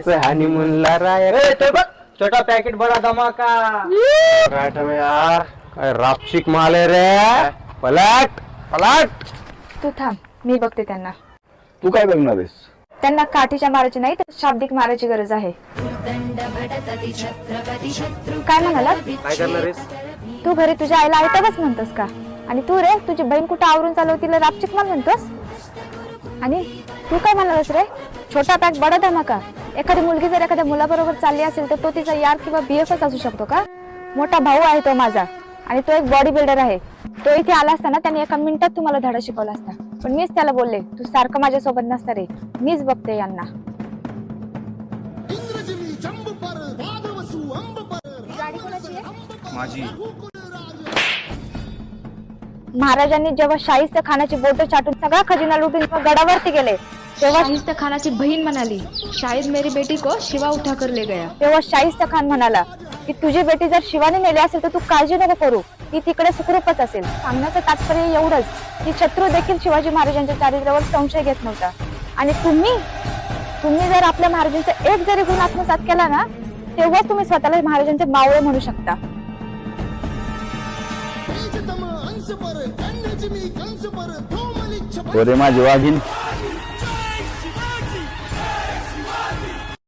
हनीमूनला राय ते बघ छोटा पॅकेट बडा धमाका. यार काय रापशिक माल आहे रे. पलाट पलाट. तू थांब, मी बघते त्यांना. तू काय बघणार आहेस? त्यांना काठीच्या मारायची नाही तर शाब्दिक मारायची गरज आहे. काय म्हणाला? काय करणार आहेस? तू घरी तुझ्या आईला आयताच म्हणतोस का? आणि तू रे तुझी बहीण कुठं आवरून चालव तिला रापचिक मार म्हणतोस? आणि तू काय म्हणालास रे? छोटा पॅक बडा धमाका. एखादी मुलगी जर एखाद्या मुलाबरोबर चालली असेल तर तो तिचा यार किंवा बीएफच असू शकतो का? मोठा भाऊ आहे तो माझा आणि तो एक बॉडी बिल्डर आहे. तो इथे आला असताना त्याने एका मिनिटात तुम्हाला धडा शिकवला असता. पण मीच त्याला बोलले तू सारखं माझ्या सोबत नसता रे. मीच बघते यांना. माझी. महाराजांनी जेव्हा शाहिस्त खानाची बोट चाटून सगळा खजिना लुटून गडावरती गेले तेव्हा शाहिस्त खानाची बहीण म्हणाली, शायद मेरी बेटी को शिवा उठा कर ले गया. तेव्हा शाहिस्त खान म्हणाला की तुझी बेटी जर शिवाने नेली असेल तर तू काळजी नको करू, ती तिकडे सुखरूपच असेल. सांगण्याचं तात्पर्य एवढंच की शत्रू देखील शिवाजी महाराजांच्या चारित्र्यावर संशय घेत नव्हता. आणि तुम्ही जर आपल्या महाराजांचा एक जरी गुण आत्मसात केला ना तेव्हा तुम्ही स्वतःला महाराजांचे मावळे म्हणू शकता. माझी वाघीन.